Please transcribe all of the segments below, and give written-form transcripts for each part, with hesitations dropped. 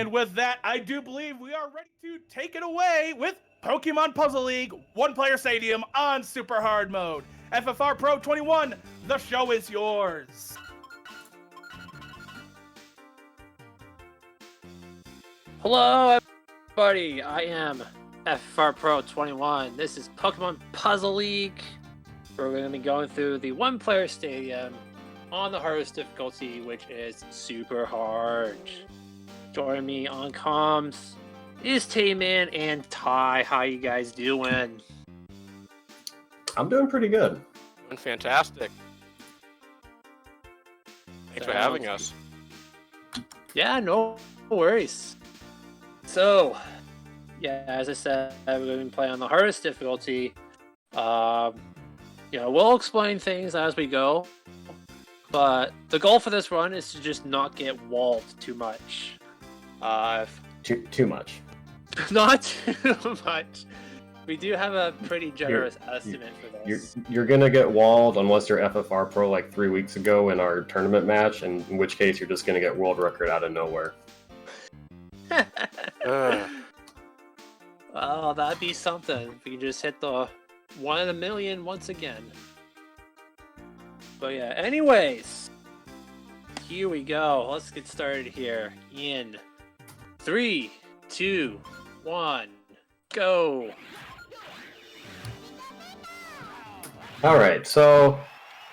And with that, I do believe we are ready to take it away with Pokemon Puzzle League One-Player Stadium on Super Hard Mode. FFRPro21, the show is yours. Hello, everybody. I am FFRPro21. This is Pokemon Puzzle League. We're going to be going through the One-Player Stadium on the hardest difficulty, which is Super Hard. Join me on comms is T-Man and Ty. How you guys doing? I'm doing pretty good. Doing fantastic. Thanks for having us. Yeah, no worries. So, yeah, as I said, we're going to be playing on the hardest difficulty. We'll explain things as we go, but the goal for this run is to just not get walled too much. Too much. Not too much. We do have a pretty generous estimate for this. You're gonna get walled unless you're FFR Pro like 3 weeks ago in our tournament match, and in which case you're just gonna get world record out of nowhere. Oh, that'd be something if we could just hit the 1 in a million once again. But yeah, anyways, here we go. Let's get started here in 3, 2, 1, go. Alright, so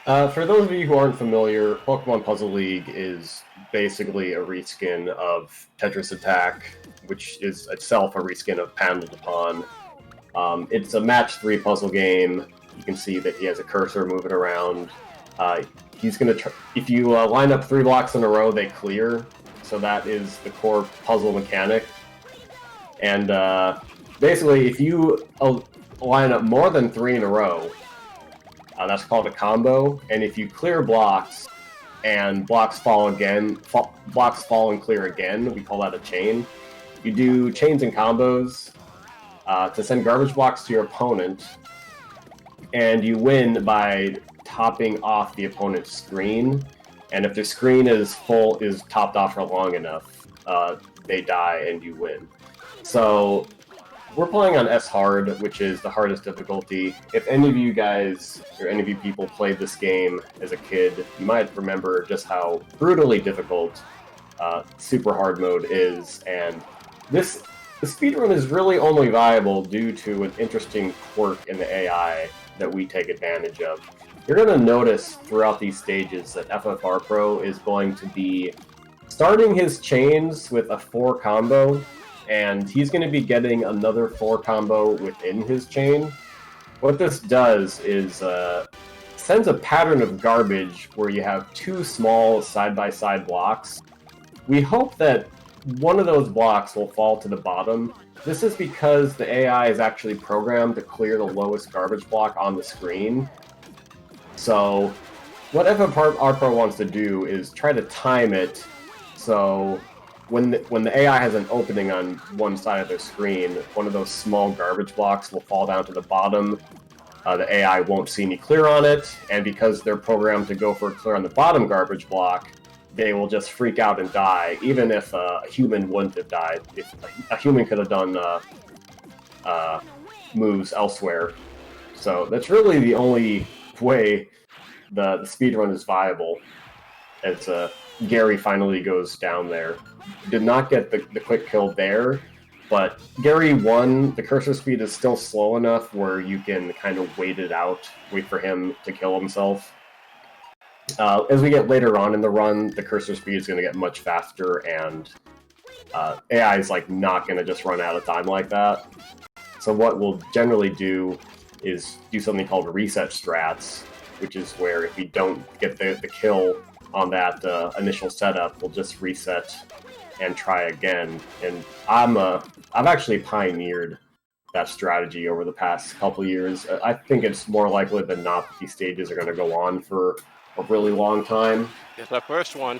for those of you who aren't familiar, Pokemon Puzzle League is basically a reskin of Tetris Attack, which is itself a reskin of Panel Upon. It's a match 3 puzzle game. You can see that he has a cursor moving around. He's gonna if you line up 3 blocks in a row, they clear. So that is the core puzzle mechanic. And basically, if you line up more than 3 in a row, that's called a combo. And if you clear blocks and blocks fall again, blocks fall and clear again, we call that a chain. You do chains and combos to send garbage blocks to your opponent, and you win by topping off the opponent's screen. And if the screen is topped off for long enough, they die and you win. So we're playing on S Hard, which is the hardest difficulty. If any of you guys or any of you people played this game as a kid, you might remember just how brutally difficult Super Hard Mode is. And the speedrun is really only viable due to an interesting quirk in the AI that we take advantage of. You're going to notice throughout these stages that FFR Pro is going to be starting his chains with a 4 combo, and he's going to be getting another 4 combo within his chain. What this does is sends a pattern of garbage where you have 2 small side-by-side blocks. We hope that one of those blocks will fall to the bottom. This is because the AI is actually programmed to clear the lowest garbage block on the screen. So what FFRPro wants to do is try to time it so when the AI has an opening on one side of their screen, one of those small garbage blocks will fall down to the bottom. The AI won't see any clear on it, and because they're programmed to go for a clear on the bottom garbage block, they will just freak out and die, even if a human wouldn't have died. If a human could have done moves elsewhere. So that's really the only way the speedrun is viable, as Gary finally goes down there. Did not get the quick kill there, but Gary won. The cursor speed is still slow enough where you can kind of wait it out, wait for him to kill himself. As we get later on in the run, the cursor speed is going to get much faster, and AI is not going to just run out of time like that. So what we'll generally do is do something called reset strats, which is where if we don't get the kill on that initial setup, we'll just reset and try again. And I've actually pioneered that strategy over the past couple years. I think it's more likely than not that these stages are going to go on for a really long time. It's the first one.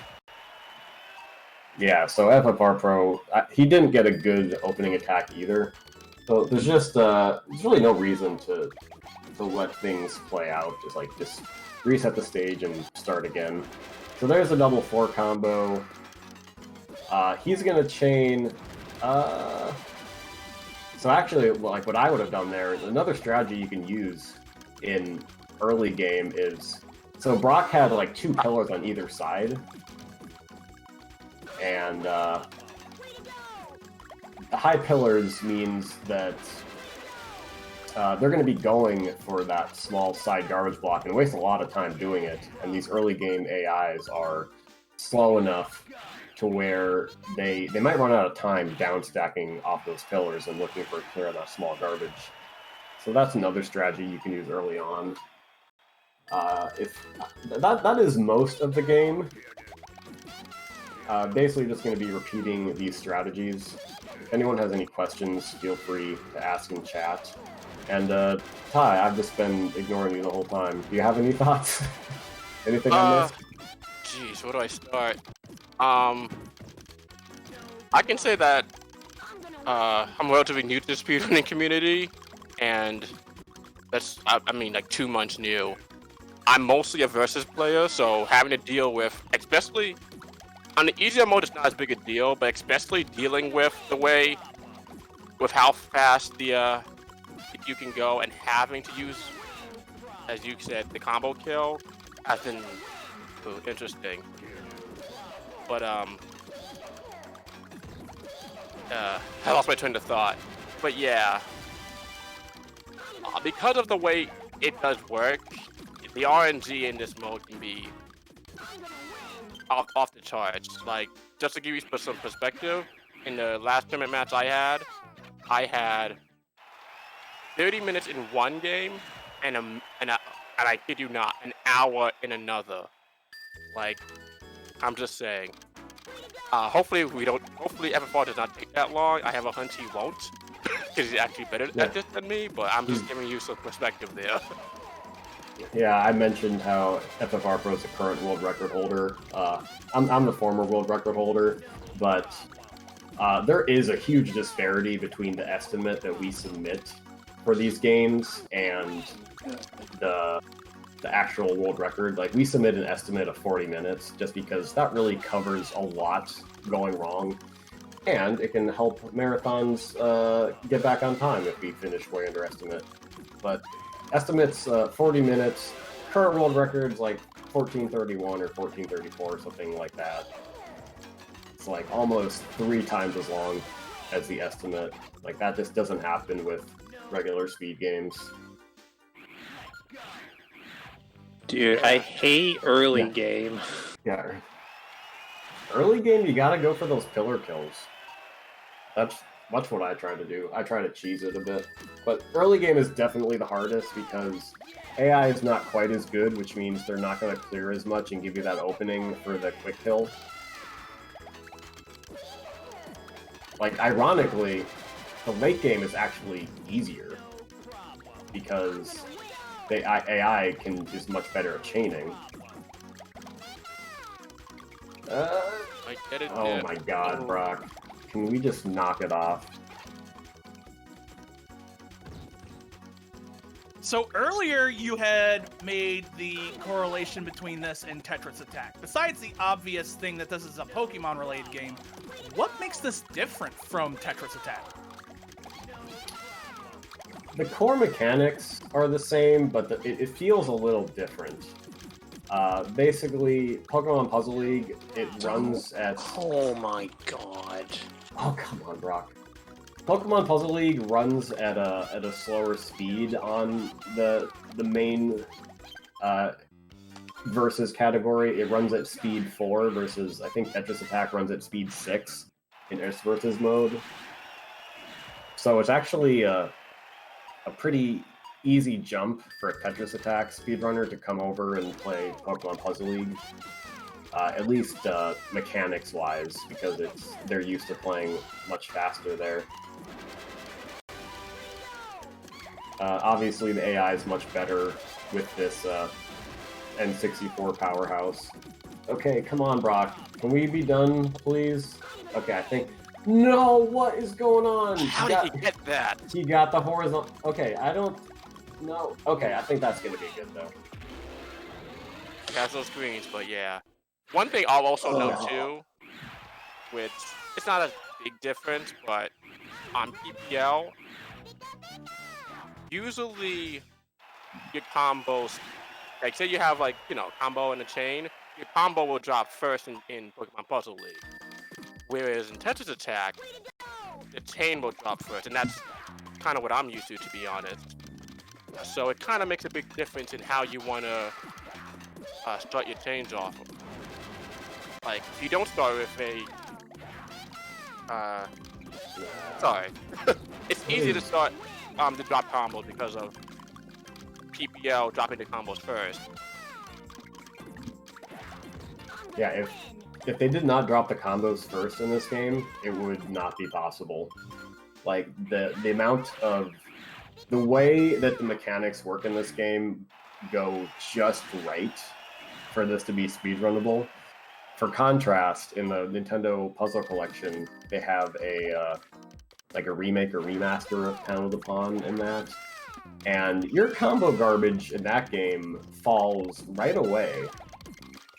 Yeah, so FFR Pro, he didn't get a good opening attack either. So there's just there's really no reason to let things play out. Just reset the stage and start again. So there's a double 4 combo. He's gonna chain. So actually, like what I would have done there, another strategy you can use in early game is, so Brock had like 2 pillars on either side, and the high pillars means that they're going to be going for that small side garbage block and waste a lot of time doing it. And these early game AIs are slow enough to where they might run out of time down stacking off those pillars and looking for clear that small garbage. So that's another strategy you can use early on. If that is most of the game. Basically just going to be repeating these strategies. If anyone has any questions, feel free to ask in chat. And Ty, I've just been ignoring you the whole time. Do you have any thoughts? Anything I missed? Jeez, where do I start? I can say that I'm relatively new to the speedrunning community, and that's, I mean, like 2 months new. I'm mostly a versus player, so having to deal with, especially on the easier mode, it's not as big a deal, but especially dealing with the way, with how fast the you can go and having to use, as you said, the combo kill has been interesting. But I lost my train of thought. But yeah, because of the way it does work, the RNG in this mode can be off the charts. Like, just to give you some perspective, in the last tournament match I had 30 minutes in one game, and I kid you not, an hour in another. Like, I'm just saying. Hopefully FFR does not take that long. I have a hunch he won't, because he's actually better at this than me. But I'm just giving you some perspective there. Yeah, I mentioned how FFRPro is the current world record holder. I'm the former world record holder, but there is a huge disparity between the estimate that we submit for these games and the actual world record. Like, we submit an estimate of 40 minutes just because that really covers a lot going wrong, and it can help marathons get back on time if we finish way under estimate. But estimates 40 minutes, current world records like 1431 or 1434 or something like that. It's like almost 3 times as long as the estimate. Like, that just doesn't happen with regular speed games. Dude, I hate early game. Yeah. Early game, you gotta go for those pillar kills. That's what I try to do. I try to cheese it a bit. But early game is definitely the hardest because AI is not quite as good, which means they're not going to clear as much and give you that opening for the quick kill. Like, ironically, the late game is actually easier because the AI is much better at chaining. Oh my god, Brock. Can we just knock it off? So earlier you had made the correlation between this and Tetris Attack. Besides the obvious thing that this is a Pokemon-related game, what makes this different from Tetris Attack? The core mechanics are the same, but it feels a little different. Basically, Pokemon Puzzle League, it runs at... Oh my god. Oh, come on, Brock. Pokemon Puzzle League runs at a slower speed on the main versus category. It runs at speed 4 versus, I think Tetris Attack runs at speed 6 in S versus mode. So it's actually a pretty easy jump for a Tetris Attack speedrunner to come over and play Pokemon Puzzle League. At least mechanics-wise, because they're used to playing much faster there. Obviously, the AI is much better with this N64 powerhouse. Okay, come on, Brock. Can we be done, please? Okay, I think... No, what is going on? How did he get that? He got the horizontal... Okay, I don't... No. Okay, I think that's going to be good, though. He has those screens, but yeah. One thing I'll also note, too, which it's not a big difference, but on PPL, usually your combos, like say you have like, combo in a chain, your combo will drop first in Pokemon Puzzle League. Whereas in Tetris Attack, the chain will drop first, and that's kind of what I'm used to be honest. So it kind of makes a big difference in how you want to start your chains off. Like, if you don't start with a... sorry. It's easy to start the drop combos because of PPL dropping the combos first. Yeah, if they did not drop the combos first in this game, it would not be possible. Like, the amount of... The way that the mechanics work in this game go just right for this to be speedrunnable. For contrast, in the Nintendo Puzzle Collection, they have a remake or remaster paneled upon in that. And your combo garbage in that game falls right away.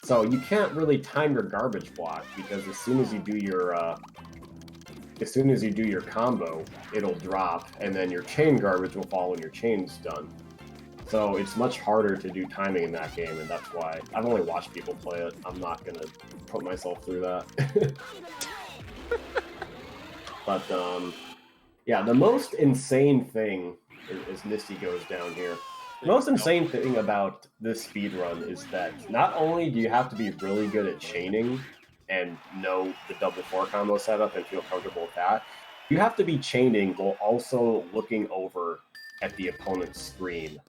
So you can't really time your garbage block, because as soon as you do your combo, it'll drop, and then your chain garbage will fall when your chain's done. So it's much harder to do timing in that game, and that's why I've only watched people play it. I'm not gonna put myself through that. But yeah, the most insane thing, as Misty goes down here, the most insane thing about this speedrun is that not only do you have to be really good at chaining and know the double 4 combo setup and feel comfortable with that, you have to be chaining while also looking over at the opponent's screen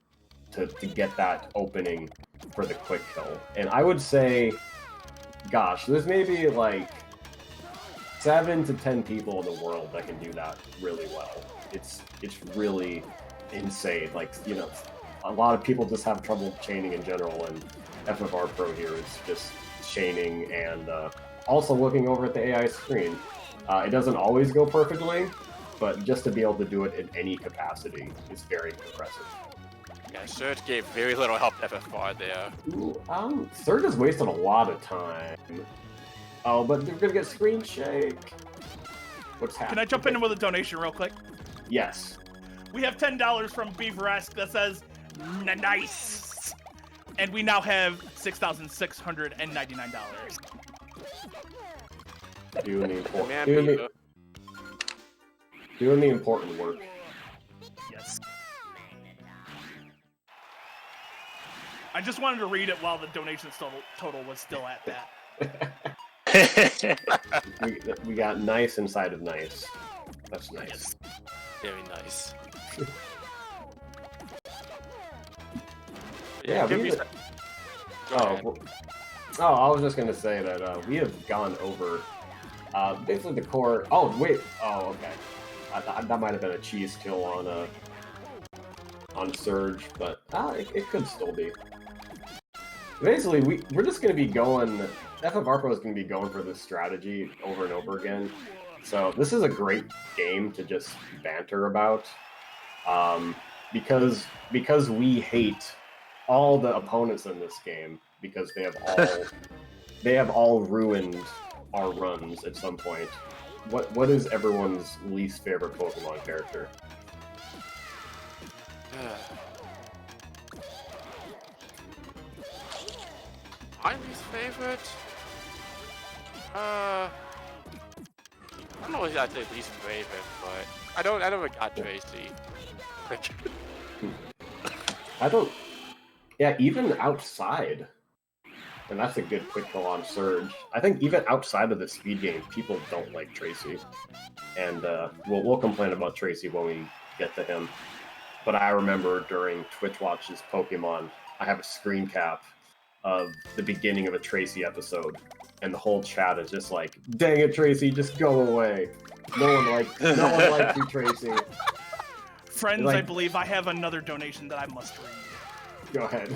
to get that opening for the quick kill. And I would say, gosh, there's maybe like 7 to 10 people in the world that can do that really well. It's really insane. Like, a lot of people just have trouble chaining in general, and FFRPro here is just chaining and also looking over at the AI screen. It doesn't always go perfectly, but just to be able to do it in any capacity is very impressive. Yeah, Surge gave very little help to FFR there. Ooh, Surge has wasted a lot of time. Oh, but they're gonna get screen shake. What's happening? Can I jump in with a donation real quick? Yes. We have $10 from Beaveresque that says, nice! And we now have $6,699. Doing the important, Man, doing the important work. Yes. I just wanted to read it while the donation total was still at that. we got nice inside of nice. That's nice. Yes. Very nice. Yeah, I was just gonna say that we have gone over basically the core. Oh wait, okay. That might have been a cheese kill on Surge, but it could still be. Basically, we're just gonna be going. FFRPro is gonna be going for this strategy over and over again. So this is a great game to just banter about, because we hate all the opponents in this game, because they have all ruined our runs at some point. What is everyone's least favorite Pokemon character? My least favorite? I don't know if I'd say least favorite, but I never got Tracy. I don't. Yeah, even outside, and that's a good quick kill on Surge. I think even outside of the speed game, people don't like Tracy, and we'll complain about Tracy when we get to him. But I remember during Twitch Watch's Pokemon, I have a screen cap of the beginning of a Tracy episode, and the whole chat is just like, "Dang it, Tracy, just go away! No one likes you, Tracy." Friends, Like, I believe I have another donation that I must read. Go ahead.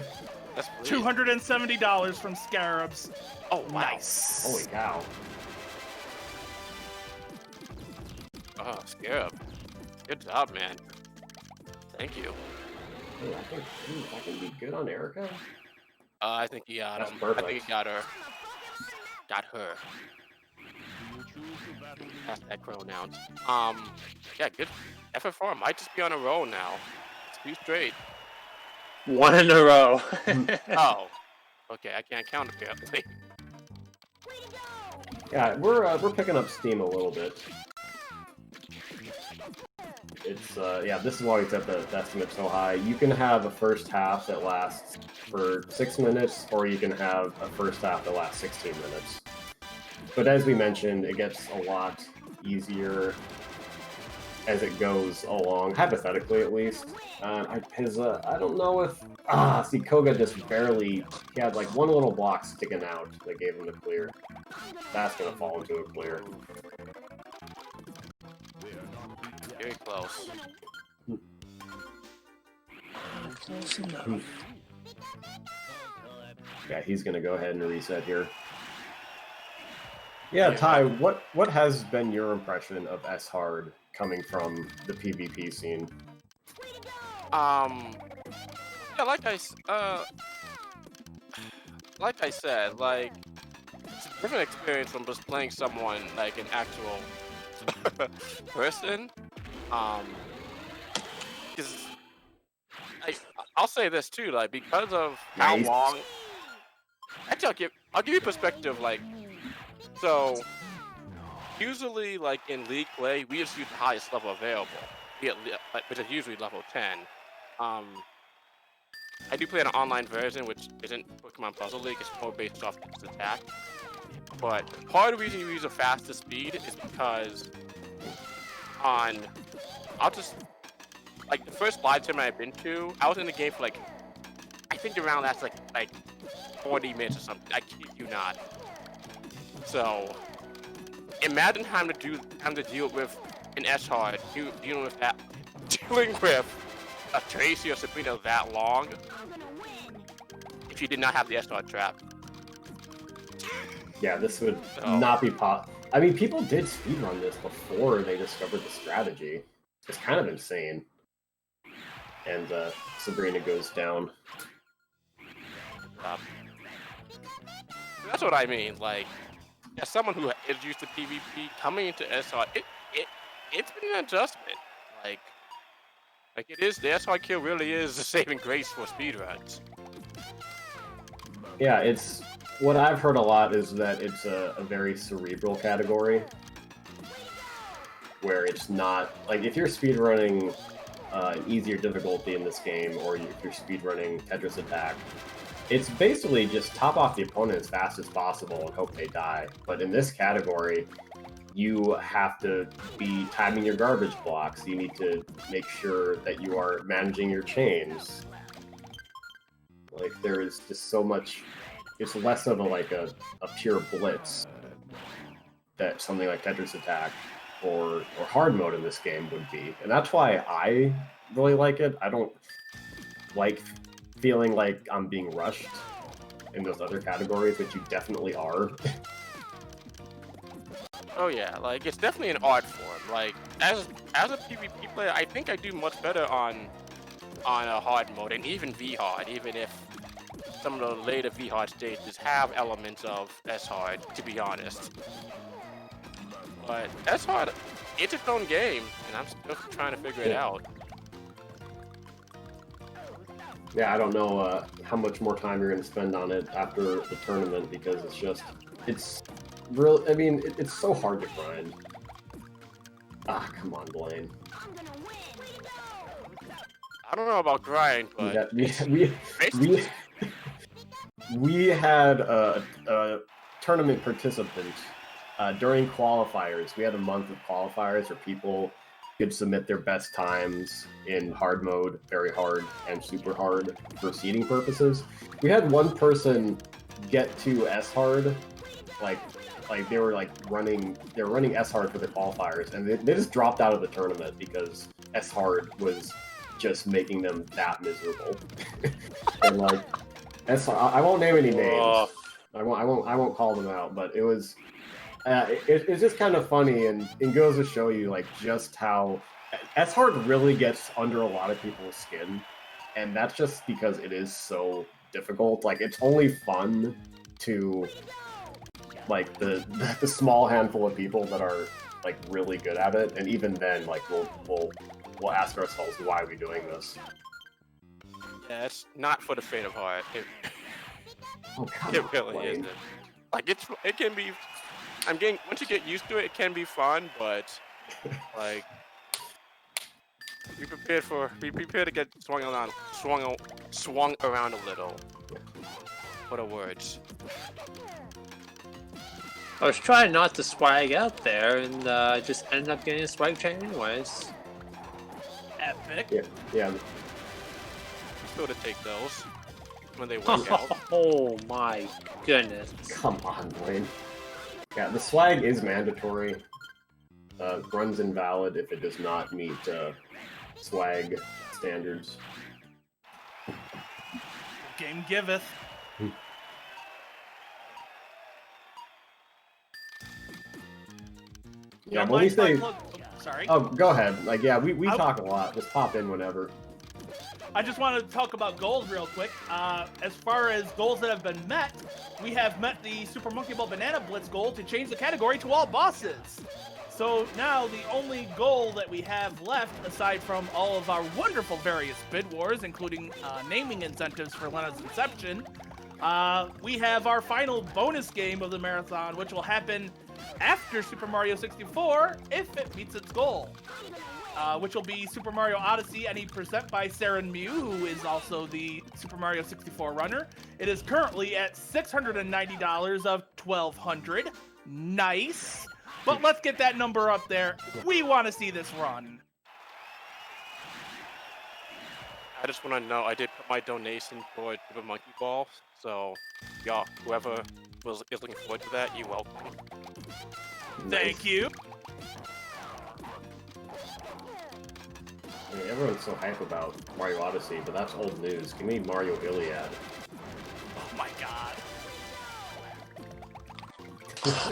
That's $270 from Scarabs. Oh, wow. Nice. Holy cow. Oh, Scarab. Good job, man. Thank you. Hey, I can be good on Erica. I think he got That's him. perfect. I think he got her. Got her. past that pronoun. Yeah, good. FFR might just be on a roll now. It's 2 straight. 1 in a row. Oh, okay. I can't count apparently. Yeah, we're picking up steam a little bit. It's yeah, this is why we set the estimate so high. You can have a first half that lasts for 6 minutes, or you can have a first half that lasts 16 minutes. But as we mentioned, it gets a lot easier as it goes along, hypothetically at least. I don't know if... see, Koga just barely... He had like one little block sticking out that gave him the clear. That's gonna fall into a clear. Very close. Close enough. Yeah, he's gonna go ahead and reset here. Yeah, Ty, what has been your impression of S-Hard coming from the PvP scene? Yeah, like I said, like it's a different experience from just playing someone like an actual person. Because I'll say this too, like because of how Nice. long. Actually, I'll give you perspective. Like, so usually, like in League play, we just use the highest level available, which is usually level 10. I do play an online version, which isn't Pokemon Puzzle League. It's more based off its attack. But part of the reason you use a faster speed is because I'll just like the first live stream I've been to, I was in the game for like I think around that's like 40 minutes or something. I kid you not. So imagine having to deal with an S-Hard, dealing with a Tracy or Sabrina that long if you did not have the S-Hard trap. Yeah, this would not be I mean, people did speedrun this before they discovered the strategy. It's kind of insane. And Sabrina goes down. That's what I mean. Like, as someone who is used to PvP, coming into SR, it's been an adjustment. Like it is. The SR kill really is the saving grace for speedruns. Yeah, it's what I've heard a lot is that it's a very cerebral category, where it's not like if you're speedrunning an easier difficulty in this game, or if you're speedrunning Tetris Attack, it's basically just top off the opponent as fast as possible and hope they die. But in this category, you have to be timing your garbage blocks. You need to make sure that you are managing your chains. Like, there is just so much... It's less of a pure blitz that something like Tetris Attack or hard mode in this game would be. And that's why I really like it. I don't like feeling like I'm being rushed in those other categories, which you definitely are. Oh yeah, like it's definitely an art form. Like as a PvP player, I think I do much better on a hard mode and even V hard, even if some of the later V hard stages have elements of S hard, to be honest. But S hard, it's its own game, and I'm still trying to figure it out. Yeah, I don't know how much more time you're going to spend on it after the tournament, because it's real. I mean, it's so hard to grind. Ah, come on, Blaine. I don't know about grind, but we had a tournament participant during qualifiers. We had a month of qualifiers where people could submit their best times in hard mode, very hard, and super hard for seeding purposes. We had one person get to S hard, like they were running S hard for the qualifiers, and they just dropped out of the tournament because S hard was just making them that miserable. And like S hard, I won't name any names. I won't call them out, but it was. It's just kind of funny, and it goes to show you like just how S-Hard really gets under a lot of people's skin, and that's just because it is so difficult. Like, it's only fun to like the small handful of people that are like really good at it, and even then, like we'll ask ourselves, why are we doing this? Yeah, it's not for the faint of heart. Oh, come It on, really Blaine. isn't. Like it can be. Once you get used to it, it can be fun, but like be prepared to get swung around a little. What are words? I was trying not to swag out there, and just ended up getting a swag chain anyways. Epic. Yeah. Still to take those when they work out. Oh my goodness. Come on, Blaine. Yeah, the swag is mandatory. Runs invalid if it does not meet swag standards. Game giveth. Yeah, Don't when we mind if I say... plug- sorry. Oh, go ahead. Like, yeah, we talk a lot. Just pop in whenever. I just wanted to talk about goals real quick. As far as goals that have been met, we have met the Super Monkey Ball Banana Blitz goal to change the category to all bosses. So now the only goal that we have left, aside from all of our wonderful various bid wars, including naming incentives for Lena's Inception, we have our final bonus game of the marathon, which will happen after Super Mario 64 if it meets its goal. Which will be Super Mario Odyssey any percent by Saren Mew, who is also the Super Mario 64 runner. It is currently at $690 of $1,200. Nice. But let's get that number up there. We want to see this run. I just want to know, I did put my donation for Super Monkey Ball, so y'all, whoever is looking forward to that, you're welcome. Thank you. I mean, everyone's so hype about Mario Odyssey, but that's old news. Give me Mario Iliad. Oh my god.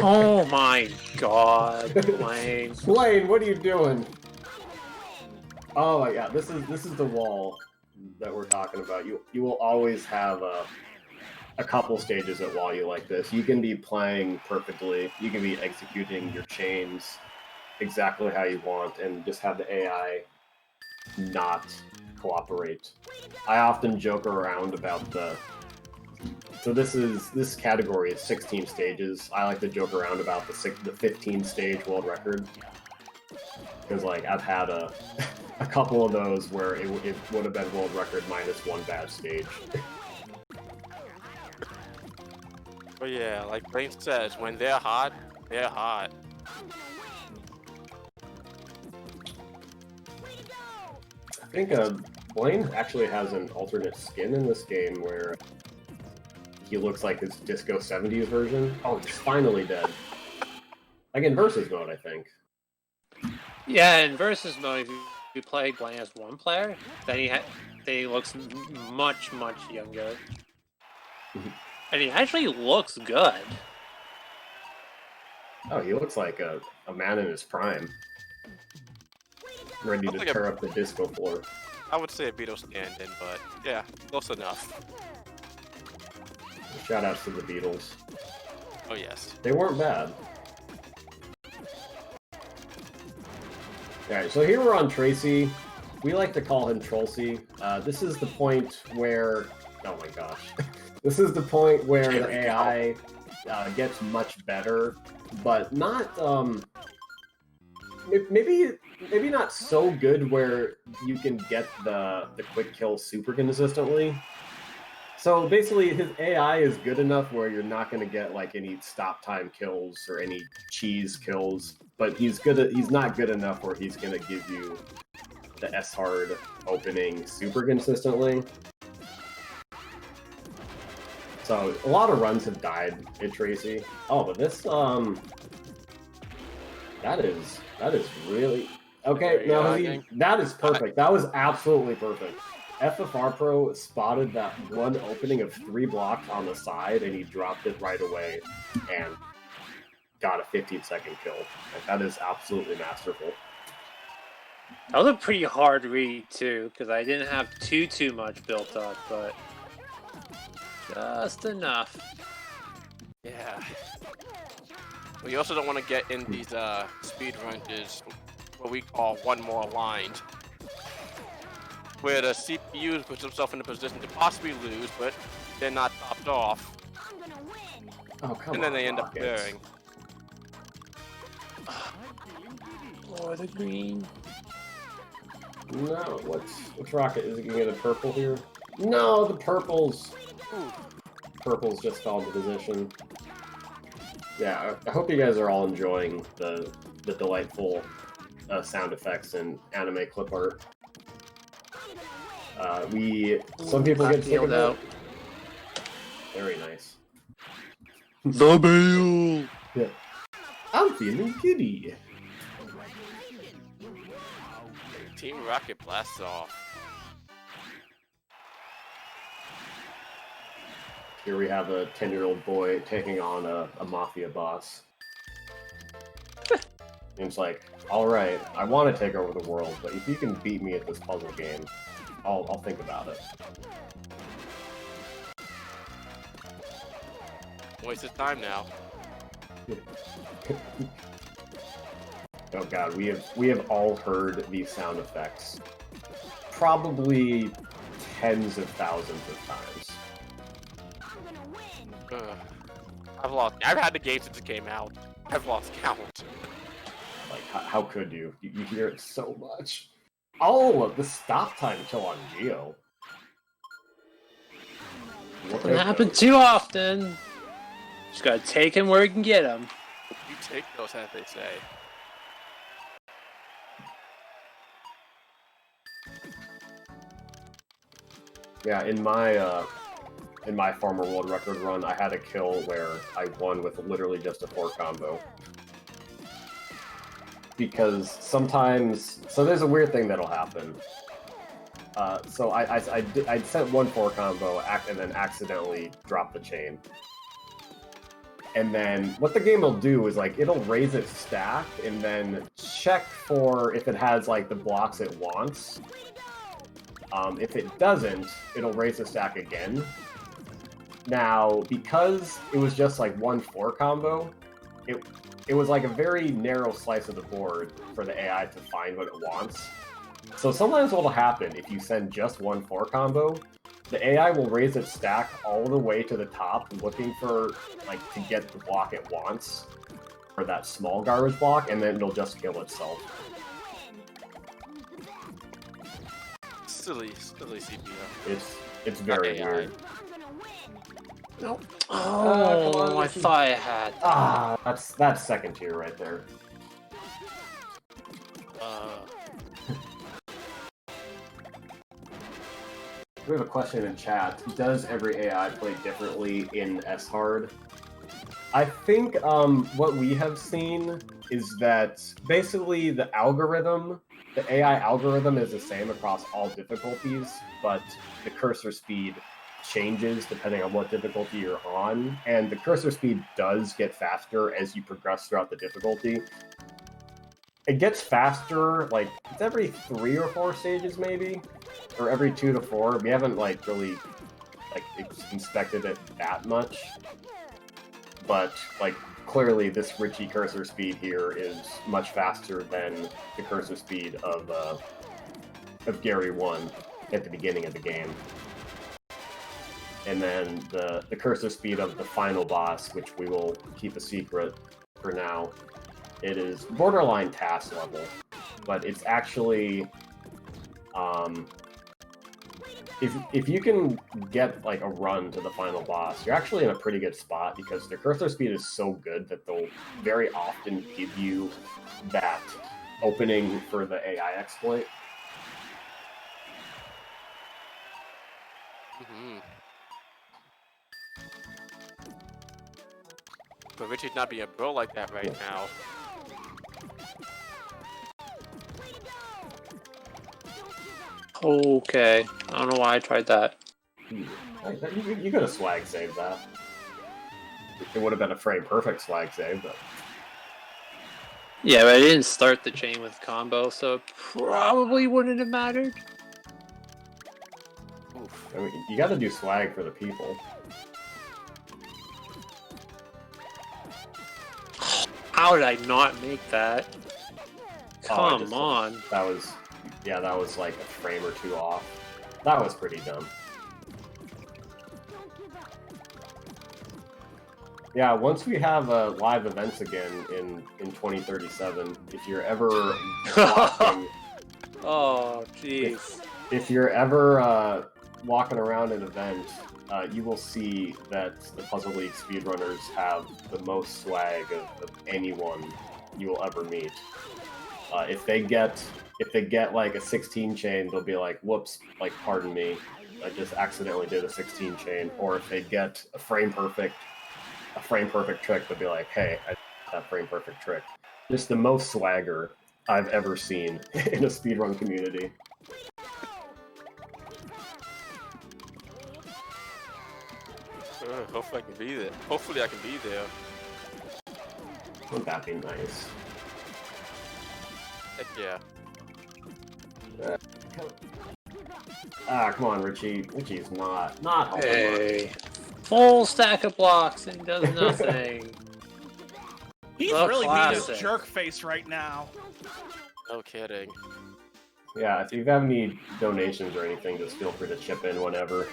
Oh my god, Blaine. Blaine, what are you doing? Oh my god, this is the wall that we're talking about. You will always have a couple stages at wall you like this. You can be playing perfectly. You can be executing your chains exactly how you want, and just have the AI not cooperate. I often joke around about so this category is 16 stages. I like to joke around about the 15 stage world record, because like I've had a couple of those where it would have been world record minus one bad stage. But yeah, like Blaine says, when they're hot, they're hot. I think Blaine actually has an alternate skin in this game where he looks like his Disco 70s version. Oh, he's finally dead. Like in versus mode, I think. Yeah, in versus mode, if you play Blaine as one player, then he looks much younger. And he actually looks good. Oh, he looks like a man in his prime. Ready to tear up the disco floor. I would say a Beatles stand-in, but yeah, close enough. Shout outs to the Beatles. Oh yes. They weren't bad. Alright, so here we're on Tracy. We like to call him Trollsy. This is the point where... Oh my gosh. This is the point where the AI gets much better, but not... Maybe not so good where you can get the quick kill super consistently. So basically, his AI is good enough where you're not going to get like any stop time kills or any cheese kills, but he's not good enough where he's going to give you the S-hard opening super consistently. So a lot of runs have died at Tracy. Oh, but this that is really okay. No, that is perfect. That was absolutely perfect. FFRPro spotted that one opening of 3 blocks on the side, and he dropped it right away and got a 15-second kill. Like, that is absolutely masterful. That was a pretty hard read too, because I didn't have too much built up, but just enough. Yeah. But you also don't want to get in these speed runs, what we call one more aligned, where the CPU puts himself in a position to possibly lose, but they're not topped off, Oh, come on, and then they end up Rockets. bearing. Or the green. No, what's Rocket? Is it gonna get a purple here? No, the purples. Ooh. Purples just fell into position. Yeah, I hope you guys are all enjoying the delightful sound effects and anime clip art. Some people get sick of it. Very nice. The Bale! Yeah. I'm feeling giddy. Team Rocket blasts off. Here we have a 10-year-old boy taking on a mafia boss. And it's like, alright, I want to take over the world, but if you can beat me at this puzzle game, I'll think about it. Waste of time now. Oh god, we have all heard these sound effects probably tens of thousands of times. I've had the game since it came out. I've lost count. Like, how could you? You hear it so much. Oh, the stop time kill on Geo. Doesn't happen too often. Just gotta take him where you can get him. You take those, as they say. Yeah, in my former world record run, I had a kill where I won with literally just a 4 combo. Because sometimes, so there's a weird thing that'll happen. So I sent 1 4 combo and then accidentally dropped the chain. And then what the game will do is like it'll raise its stack and then check for if it has like the blocks it wants. If it doesn't, it'll raise the stack again. Now, because it was just like 1 4 combo, it was like a very narrow slice of the board for the AI to find what it wants. So sometimes what'll happen if you send just 1 4 combo, the AI will raise its stack all the way to the top, looking for like to get the block it wants for that small garbage block, and then it'll just kill itself. Silly CPU. It's very AI. weird. Nope. come Oh, on, I this is- thought I had. Ah, that's second tier right there. We have a question in chat. Does every AI play differently in S-Hard? I think what we have seen is that basically the AI algorithm is the same across all difficulties, but the cursor speed changes depending on what difficulty you're on, and the cursor speed does get faster as you progress throughout the difficulty. It gets faster, like, it's every 3 or 4 stages maybe, or every 2 to 4. We haven't, like, really, like, inspected it that much, but, like, clearly this Richie cursor speed here is much faster than the cursor speed of Gary 1 at the beginning of the game. And then the cursor speed of the final boss, which we will keep a secret for now, it is borderline task level, but it's actually, if you can get like a run to the final boss, you're actually in a pretty good spot because the cursor speed is so good that they'll very often give you that opening for the AI exploit. Mm-hmm. But Richie's not being a bro like that right now. Okay, I don't know why I tried that. You could have swag saved that. It would have been a frame perfect swag save, but Yeah, but I didn't start the chain with combo, so it probably wouldn't have mattered. Oof. I mean, you got to do swag for the people. How did I not make that? Oh, I Come just- on. That was, yeah, that was like a frame or two off. That was pretty dumb. Yeah, once we have live events again in 2037, if you're ever watching, Oh, jeez. if you're ever walking around an event, you will see that the Puzzle League speedrunners have the most swag of anyone you will ever meet. If they get like a 16 chain, they'll be like, "Whoops! Like, pardon me, I just accidentally did a 16 chain." Or if they get a frame perfect trick, they'll be like, "Hey, I did that frame perfect trick." Just the most swagger I've ever seen in a speedrun community. Hopefully I can be there. Hopefully I can be there. Wouldn't that be nice? Heck yeah. Ah, come on, Richie. Richie's not helping Hey. Full stack of blocks and does nothing. He's The really being his classic. jerk face right now. No kidding. much. Yeah, if you have any donations or anything, just feel free to chip in whenever.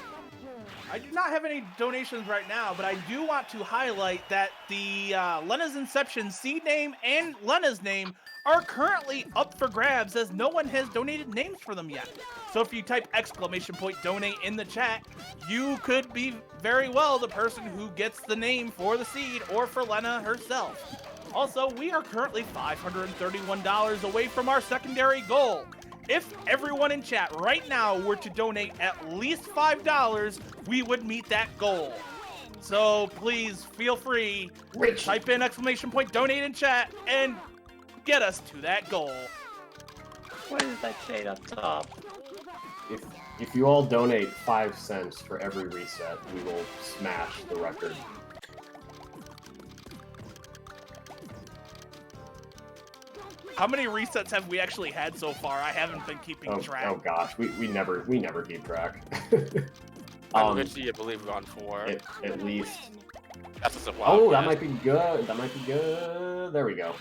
I do not have any donations right now, but I do want to highlight that the Lena's Inception seed name and Lena's name are currently up for grabs as no one has donated names for them yet. So if you type !donate in the chat, you could be very well the person who gets the name for the seed or for Lena herself. Also, we are currently $531 away from our secondary goal. If everyone in chat right now were to donate at least $5, we would meet that goal. So please feel free, type in !donate in chat and get us to that goal. What is that shade up top? If you all donate 5 cents for every reset, we will smash the record. How many resets have we actually had so far? I haven't been keeping track. Oh gosh, we never keep track. Richie, I believe we're on 4. At least. That's a supply. Oh, that might be good. That might be good. There we go.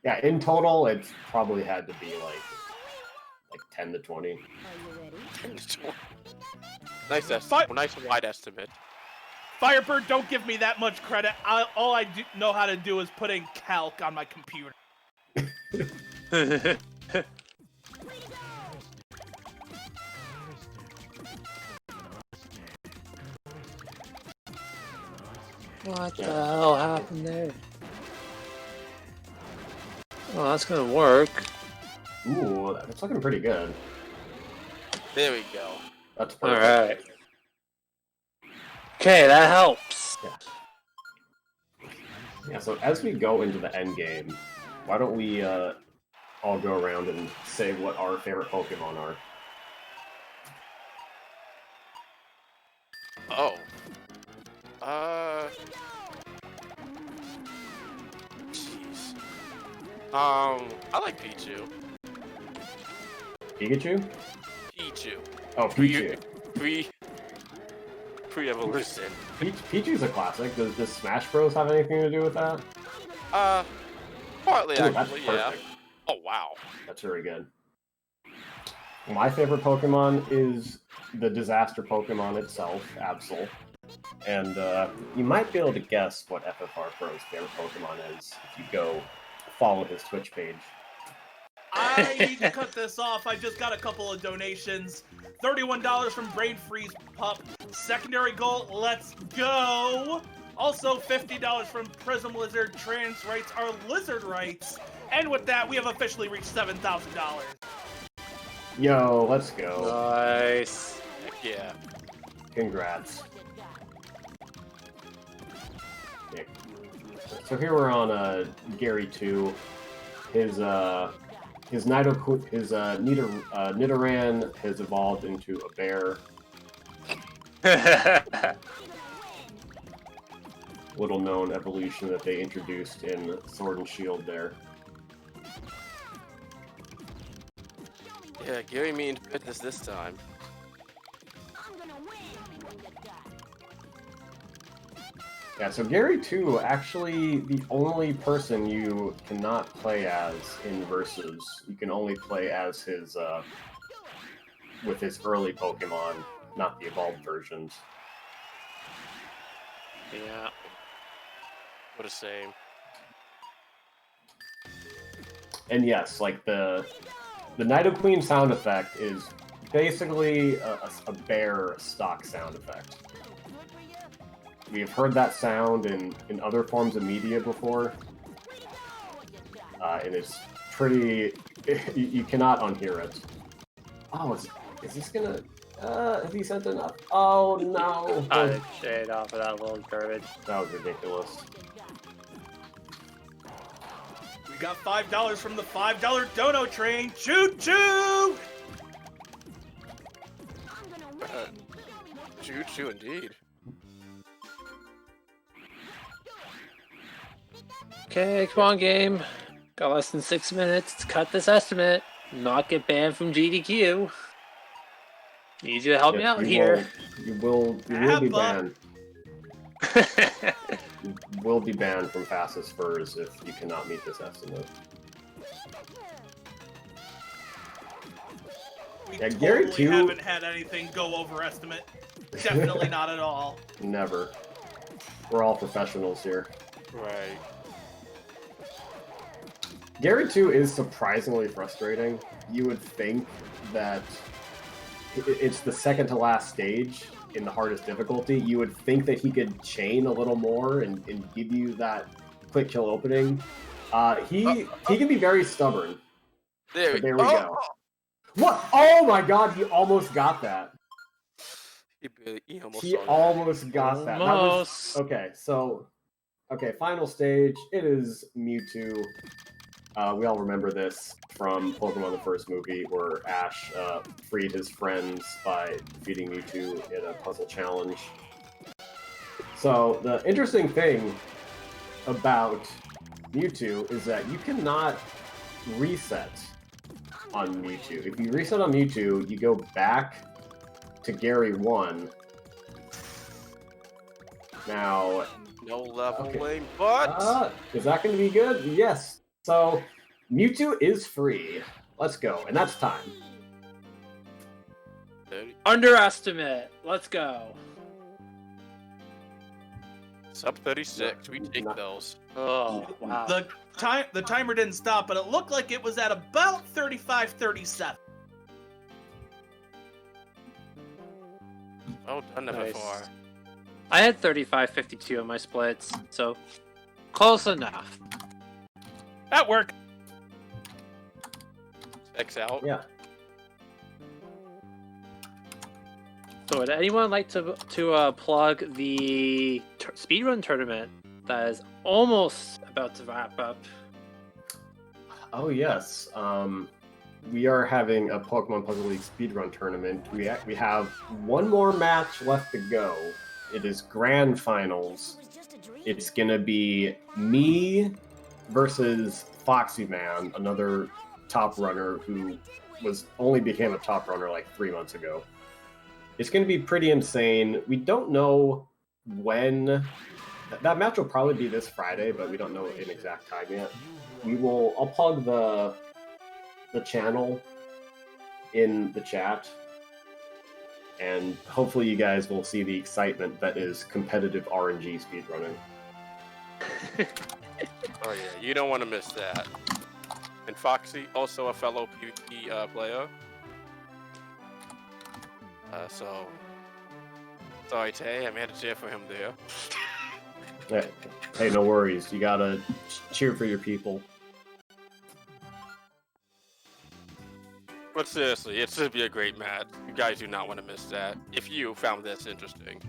Yeah, in total, it's probably had to be like 10 to 20. Nice nice wide estimate. Firebird, don't give me that much credit. All I know how to do is put in calc on my computer. What the hell happened there? Oh, that's gonna work. Ooh, that's looking pretty good. There we go. That's perfect. Alright. Okay, that helps. Yeah, so as we go into the end game, why don't we all go around and say what our favorite Pokemon are? Oh. Jeez. I like Pichu. Pikachu? Pichu. Oh, Pichu. Pre-evolution. Pichu's a classic. Does Smash Bros have anything to do with that? Partly Ooh, that's actually, yeah. perfect. Oh wow. That's very good. My favorite Pokemon is the disaster Pokemon itself, Absol. And you might be able to guess what FFRPro's favorite Pokemon is if you go follow his Twitch page. I need to cut this off. I just got a couple of donations. $31 from Brain Freeze Pup. Secondary goal, let's go. Also $50 from Prism Lizard. Trans rights are lizard rights. And with that, we have officially reached $7,000. Yo, let's go. Nice. Heck yeah. Congrats. Yeah. So here we're on Gary 2. His Nidoran has evolved into a bear. Little known evolution that they introduced in Sword and Shield there. Yeah, Gary means business this time. Yeah, so Gary 2, actually the only person you cannot play as in Versus. You can only play as his, with his early Pokemon, not the evolved versions. Yeah. What a shame. And yes, like the Nidoqueen sound effect is basically a bear stock sound effect. We've heard that sound in other forms of media before, and it's pretty. You cannot unhear it. Oh, is this gonna? Have he sent enough? Oh no! I shade off of that little garbage. That was ridiculous. We got $5 from the $5 dono train. Choo choo! Choo choo indeed. Okay, come on, game. Got less than 6 minutes to cut this estimate. Not get banned from GDQ. Need you to help me out here. You will be banned. You will be banned from fastest furs if you cannot meet this estimate. We Yeah, Gary totally 2 haven't had anything go over estimate. Definitely not at all. Never. We're all professionals here. Right. Gary 2 is surprisingly frustrating. You would think that it's the second to last stage in the hardest difficulty. You would think that he could chain a little more and give you that quick kill opening. He can be very stubborn. There we go. What? Oh my god, he almost got that. He almost got that. Almost. Okay, so... Okay, final stage. It is Mewtwo. We all remember this from Pokemon the first movie, where Ash freed his friends by defeating Mewtwo in a puzzle challenge. So, the interesting thing about Mewtwo is that you cannot reset on Mewtwo. If you reset on Mewtwo, you go back to Gary 1. Now... No leveling, okay. but... Is that going to be good? Yes. So, Mewtwo is free. Let's go. And that's time. Underestimate. Let's go. Sub 36. We take those. Oh, wow. The timer didn't stop, but it looked like it was at about 35-37. Oh, done that Nice. before. I had 35-52 on my splits, so close enough. That worked. X out. Yeah. So would anyone like to plug the speedrun tournament that is almost about to wrap up? Oh, yes. We are having a Pokemon Puzzle League speedrun tournament. We have one more match left to go. It is Grand Finals. It's going to be me versus Foxy Man, another top runner who only became a top runner like 3 months ago. It's going to be pretty insane. We don't know when. That match will probably be this Friday, but we don't know an exact time yet. I'll plug the channel in the chat, and hopefully you guys will see the excitement that is competitive RNG speedrunning. Oh yeah, you don't want to miss that. And Foxy, also a fellow PvP player. So, sorry Tay, I made a cheer for him there. Hey, no worries. You gotta cheer for your people. But seriously, it should be a great match. You guys do not want to miss that, if you found this interesting.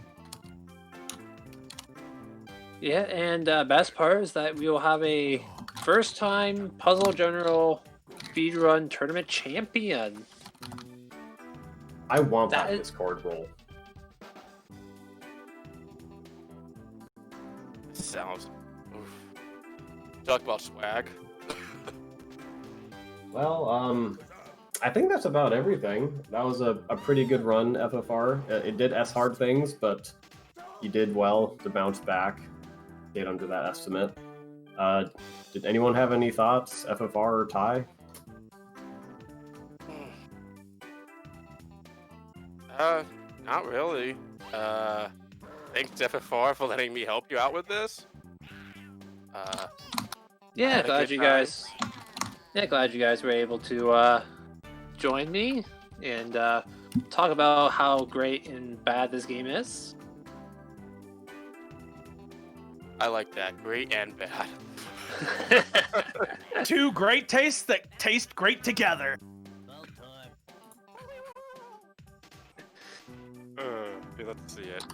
Yeah, and best part is that we will have a first-time Puzzle General speedrun tournament champion. I want that Discord role. Sounds... Oof. Talk about swag. Well, I think that's about everything. That was a pretty good run, FFR. It did S-hard things, but you did well to bounce back. stayed under that estimate. Did anyone have any thoughts? FFR or Ty? Not really. Thanks FFR for letting me help you out with this. Yeah, had a glad good you time. guys. Yeah, glad you guys were able to join me and talk about how great and bad this game is. I like that. Great and bad. Two great tastes that taste great together. Let's see it.